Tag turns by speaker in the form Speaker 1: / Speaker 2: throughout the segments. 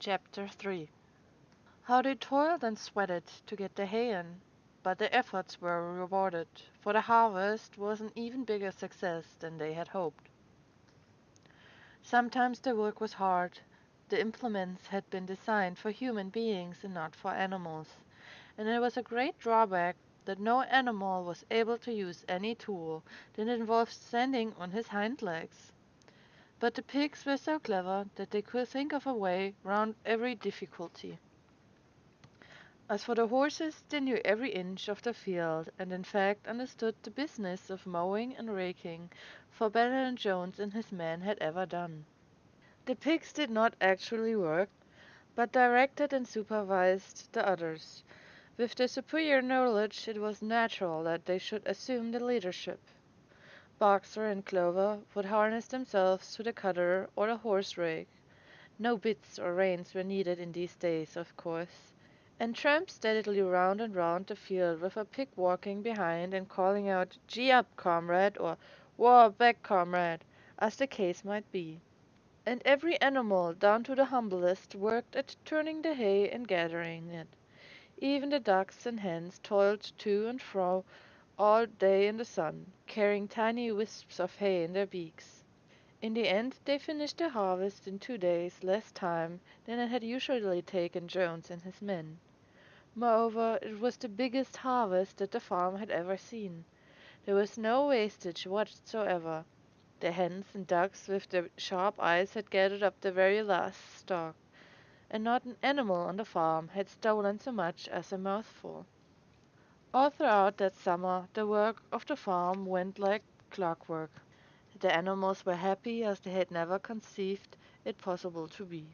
Speaker 1: Chapter 3. How they toiled and sweated to get the hay in, but their efforts were rewarded, for the harvest was an even bigger success than they had hoped. Sometimes the work was hard. The implements had been designed for human beings and not for animals, and it was a great drawback that no animal was able to use any tool that involved standing on his hind legs. But the pigs were so clever that they could think of a way round every difficulty. As for the horses, they knew every inch of the field, and in fact understood the business of mowing and raking far better than Jones and his men had ever done. The pigs did not actually work, but directed and supervised the others. With their superior knowledge, it was natural that they should assume the leadership. Boxer and Clover would harness themselves to the cutter or the horse rake. No bits or reins were needed in these days, of course, and tramped steadily round and round the field with a pig walking behind and calling out "Gee up, comrade!" or "Whoa back, comrade!" as the case might be. And every animal, down to the humblest, worked at turning the hay and gathering it. Even the ducks and hens toiled to and fro all day in the sun, carrying tiny wisps of hay in their beaks. In the end they finished their harvest in 2 days less time than it had usually taken Jones and his men. Moreover, it was the biggest harvest that the farm had ever seen. There was no wastage whatsoever. The hens and ducks with their sharp eyes had gathered up the very last stalk, and not an animal on the farm had stolen so much as a mouthful. All throughout that summer the work of the farm went like clockwork. The animals were happy as they had never conceived it possible to be.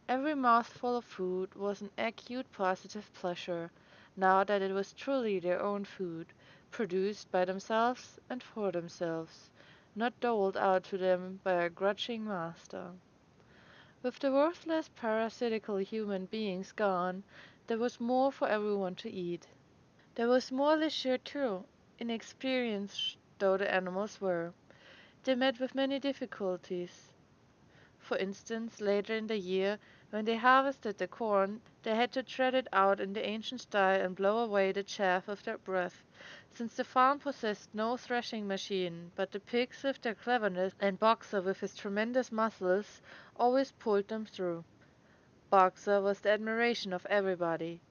Speaker 1: Every mouthful of food was an acute positive pleasure, now that it was truly their own food, produced by themselves and for themselves, not doled out to them by a grudging master. With the worthless parasitical human beings gone, there was more for everyone to eat. There was more leisure too, inexperienced though the animals were. They met with many difficulties. For instance, later in the year, when they harvested the corn, they had to tread it out in the ancient style and blow away the chaff with their breath, since the farm possessed no threshing machine, but the pigs with their cleverness and Boxer with his tremendous muscles always pulled them through. Boxer was the admiration of everybody.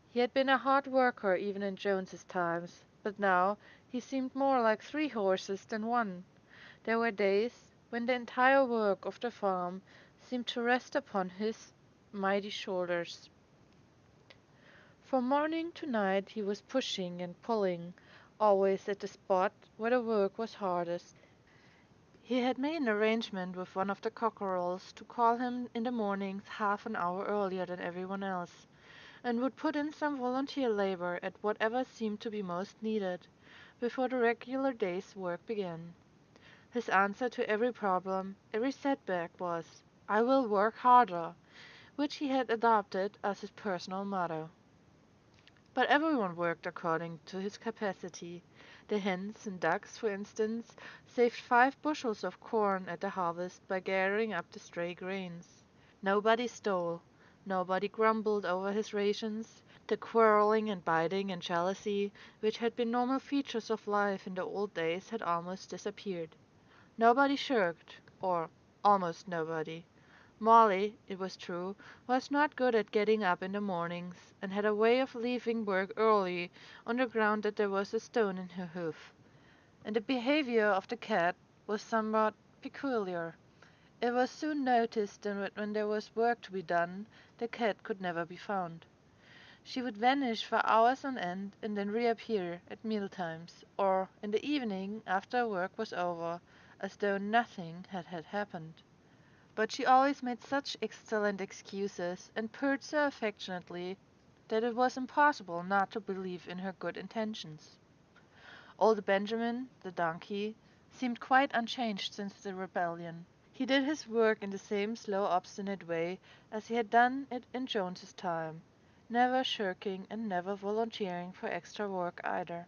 Speaker 1: He had been a hard worker even in Jones's times, but now he seemed more like 3 horses than one. There were days when the entire work of the farm seemed to rest upon his mighty shoulders. From morning to night he was pushing and pulling, always at the spot where the work was hardest. He had made an arrangement with one of the cockerels to call him in the mornings half an hour earlier than everyone else, and would put in some volunteer labor at whatever seemed to be most needed, before the regular day's work began. His answer to every problem, every setback was, "I will work harder," which he had adopted as his personal motto. But everyone worked according to his capacity. The hens and ducks, for instance, saved 5 bushels of corn at the harvest by gathering up the stray grains. Nobody stole. Nobody grumbled over his rations. The quarreling and biting and jealousy, which had been normal features of life in the old days, had almost disappeared. Nobody shirked, or almost nobody. Molly, it was true, was not good at getting up in the mornings, and had a way of leaving work early on the ground that there was a stone in her hoof. And the behavior of the cat was somewhat peculiar. It was soon noticed that when there was work to be done, the cat could never be found. She would vanish for hours on end and then reappear at mealtimes, or in the evening after work was over, as though nothing had happened. But she always made such excellent excuses, and purred so affectionately, that it was impossible not to believe in her good intentions. Old Benjamin, the donkey, seemed quite unchanged since the rebellion. He did his work in the same slow, obstinate way as he had done it in Jones's time, never shirking and never volunteering for extra work either.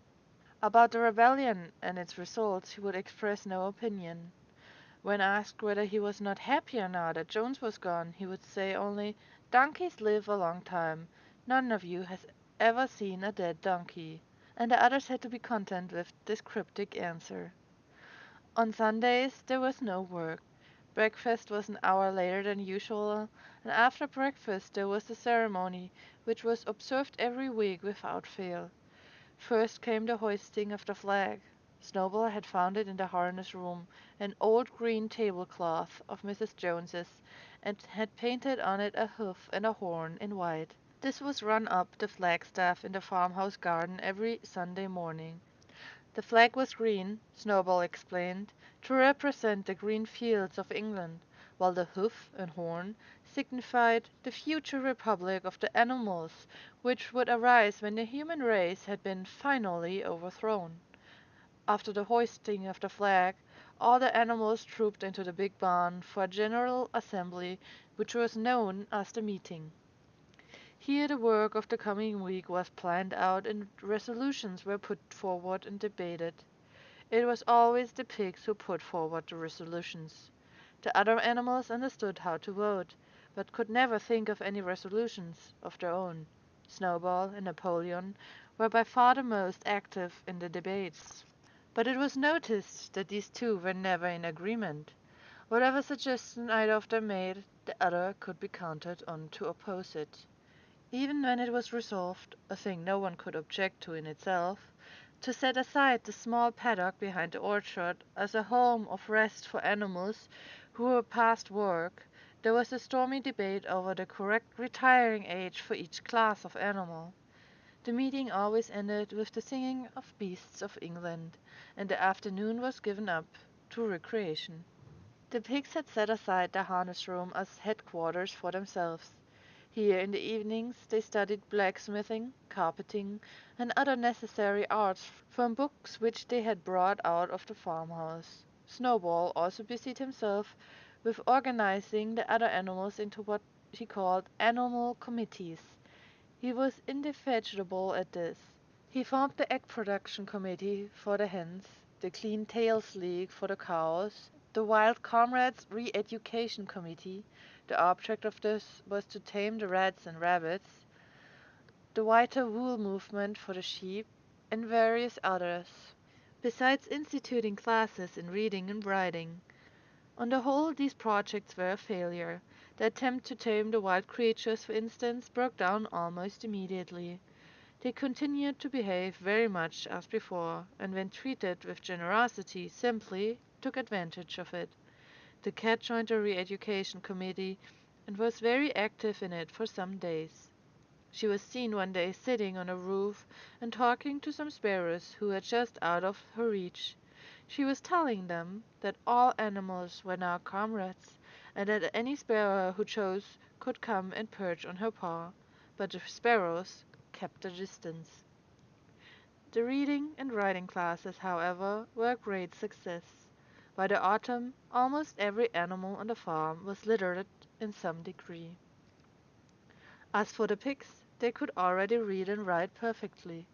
Speaker 1: About the rebellion and its results he would express no opinion. When asked whether he was not happier now that Jones was gone, he would say only, "Donkeys live a long time. None of you has ever seen a dead donkey." And the others had to be content with this cryptic answer. On Sundays there was no work. Breakfast was an hour later than usual, and after breakfast there was the ceremony, which was observed every week without fail. First came the hoisting of the flag. Snowball had found it in the harness room, an old green tablecloth of Mrs. Jones's, and had painted on it a hoof and a horn in white. This was run up the flagstaff in the farmhouse garden every Sunday morning. The flag was green, Snowball explained, to represent the green fields of England, while the hoof and horn signified the future republic of the animals which would arise when the human race had been finally overthrown. After the hoisting of the flag, all the animals trooped into the big barn for a general assembly which was known as the meeting. Here the work of the coming week was planned out and resolutions were put forward and debated. It was always the pigs who put forward the resolutions. The other animals understood how to vote, but could never think of any resolutions of their own. Snowball and Napoleon were by far the most active in the debates. But it was noticed that these two were never in agreement. Whatever suggestion either of them made, the other could be counted on to oppose it. Even when it was resolved, a thing no one could object to in itself, to set aside the small paddock behind the orchard as a home of rest for animals who were past work, there was a stormy debate over the correct retiring age for each class of animal. The meeting always ended with the singing of Beasts of England, and the afternoon was given up to recreation. The pigs had set aside the harness room as headquarters for themselves. Here in the evenings they studied blacksmithing, carpeting, and other necessary arts from books which they had brought out of the farmhouse. Snowball also busied himself with organizing the other animals into what he called animal committees. He was indefatigable at this. He formed the Egg Production Committee for the hens, the Clean Tails League for the cows, the Wild Comrades Re-Education Committee. The object of this was to tame the rats and rabbits, the Whiter Wool Movement for the sheep, and various others, besides instituting classes in reading and writing. On the whole, these projects were a failure. The attempt to tame the wild creatures, for instance, broke down almost immediately. They continued to behave very much as before, and when treated with generosity simply took advantage of it. The cat joined the Re-Education Committee and was very active in it for some days. She was seen one day sitting on a roof and talking to some sparrows who were just out of her reach. She was telling them that all animals were now comrades, and that any sparrow who chose could come and perch on her paw, but the sparrows kept a distance. The reading and writing classes, however, were a great success. By the autumn, almost every animal on the farm was literate in some degree. As for the pigs, they could already read and write perfectly.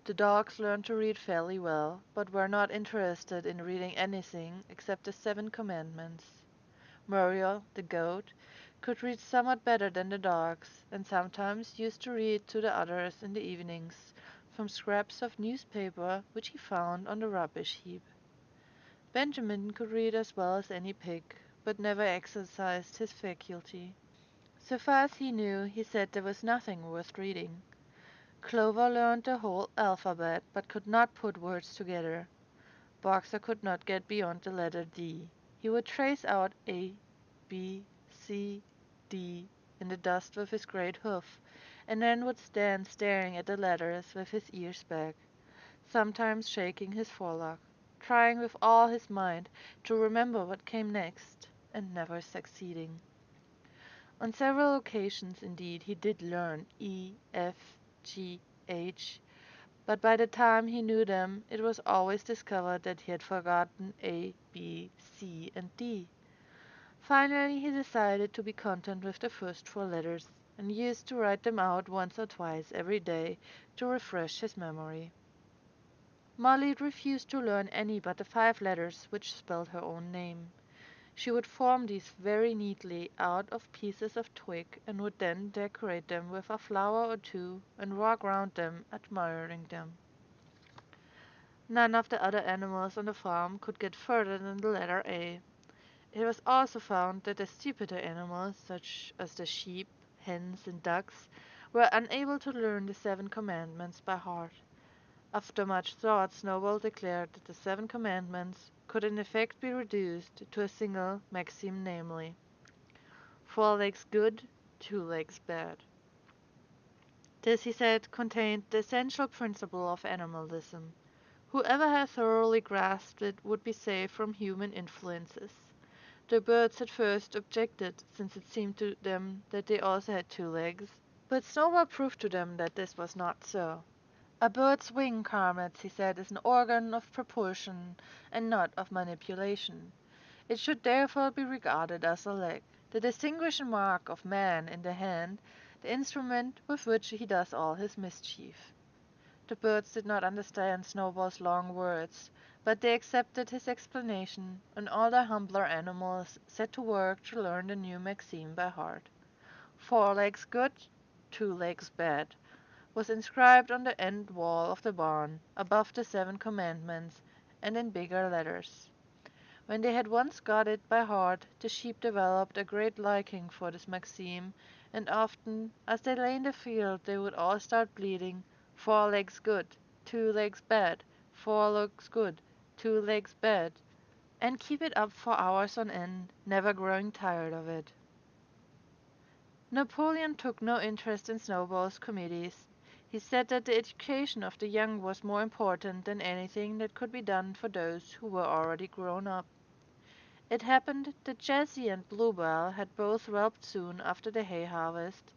Speaker 1: The dogs learned to read fairly well, but were not interested in reading anything except the 7 Commandments. Muriel, the goat, could read somewhat better than the dogs, and sometimes used to read to the others in the evenings from scraps of newspaper which he found on the rubbish heap. Benjamin could read as well as any pig, but never exercised his faculty. So far as he knew, he said there was nothing worth reading. Clover learned the whole alphabet, but could not put words together. Boxer could not get beyond the letter D. He would trace out A, B, C, D in the dust with his great hoof, and then would stand staring at the letters with his ears back, sometimes shaking his forelock, trying with all his might to remember what came next, and never succeeding. On several occasions, indeed, he did learn E, F, G, H, but by the time he knew them, it was always discovered that he had forgotten A, B, C, and D. Finally, he decided to be content with the first 4 letters, and used to write them out once or twice every day to refresh his memory. Molly refused to learn any but the 5 letters which spelled her own name. She would form these very neatly out of pieces of twig, and would then decorate them with a flower or two, and walk round them, admiring them. None of the other animals on the farm could get further than the letter A. It was also found that the stupider animals, such as the sheep, hens, and ducks, were unable to learn the 7 Commandments by heart. After much thought, Snowball declared that the 7 Commandments could in effect be reduced to a single maxim, namely, 4 legs good, 2 legs bad. This, he said, contained the essential principle of animalism. Whoever had thoroughly grasped it would be safe from human influences. The birds at first objected, since it seemed to them that they also had 2 legs, but Snowball proved to them that this was not so. A bird's wing, comrades, he said, is an organ of propulsion and not of manipulation. It should therefore be regarded as a leg, the distinguishing mark of man in the hand, the instrument with which he does all his mischief. The birds did not understand Snowball's long words, but they accepted his explanation, and all the humbler animals set to work to learn the new maxim by heart. 4 legs good, 2 legs bad, was inscribed on the end wall of the barn, above the 7 Commandments, and in bigger letters. When they had once got it by heart, the sheep developed a great liking for this maxim, and often, as they lay in the field, they would all start bleating, 4 legs good, 2 legs bad, 4 legs good, 2 legs bad, and keep it up for hours on end, never growing tired of it. Napoleon took no interest in Snowball's committees. He said that the education of the young was more important than anything that could be done for those who were already grown up. It happened that Jessie and Bluebell had both whelped soon after the hay harvest,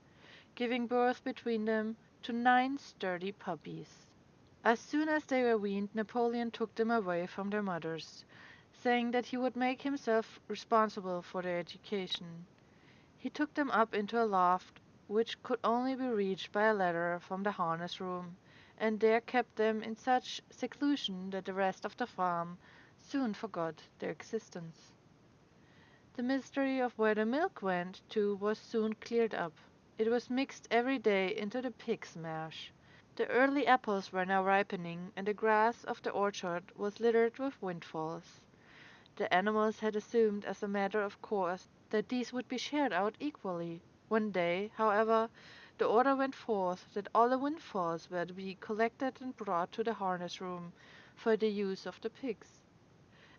Speaker 1: giving birth between them to 9 sturdy puppies. As soon as they were weaned, Napoleon took them away from their mothers, saying that he would make himself responsible for their education. He took them up into a loft which could only be reached by a ladder from the harness room, and there kept them in such seclusion that the rest of the farm soon forgot their existence. The mystery of where the milk went to was soon cleared up. It was mixed every day into the pig's mash. The early apples were now ripening, and the grass of the orchard was littered with windfalls. The animals had assumed as a matter of course that these would be shared out equally. One day, however, the order went forth that all the windfalls were to be collected and brought to the harness room for the use of the pigs.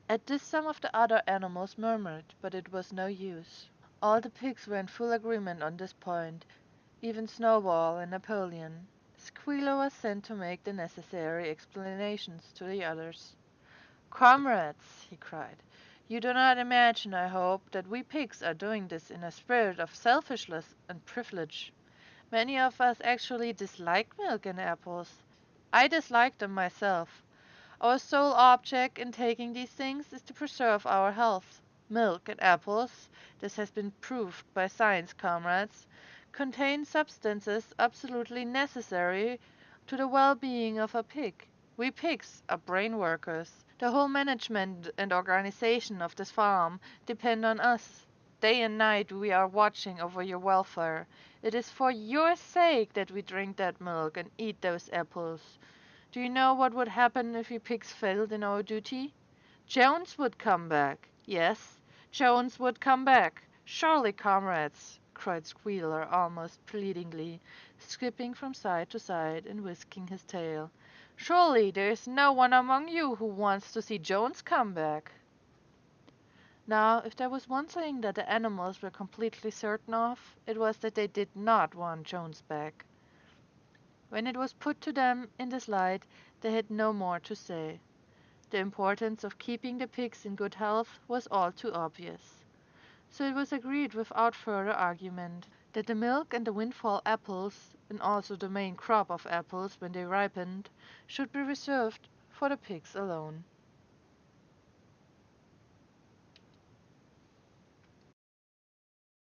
Speaker 1: At this some of the other animals murmured, but it was no use. All the pigs were in full agreement on this point, even Snowball and Napoleon. Squealer was sent to make the necessary explanations to the others. "Comrades," he cried, "you do not imagine, I hope, that we pigs are doing this in a spirit of selfishness and privilege. Many of us actually dislike milk and apples. I dislike them myself. Our sole object in taking these things is to preserve our health. Milk and apples, this has been proved by science, comrades, contain substances absolutely necessary to the well-being of a pig. We pigs are brain workers. The whole management and organization of this farm depend on us. Day and night we are watching over your welfare. It is for your sake that we drink that milk and eat those apples. Do you know what would happen if we pigs failed in our duty? Jones would come back. Yes, Jones would come back. Surely, comrades, cried Squealer almost pleadingly, skipping from side to side and whisking his tail. Surely there is no one among you who wants to see Jones come back. Now, if there was one thing that the animals were completely certain of, it was that they did not want Jones back. When it was put to them in this light, they had no more to say. The importance of keeping the pigs in good health was all too obvious. So it was agreed without further argument that the milk and the windfall apples, and also the main crop of apples when they ripened, should be reserved for the pigs alone.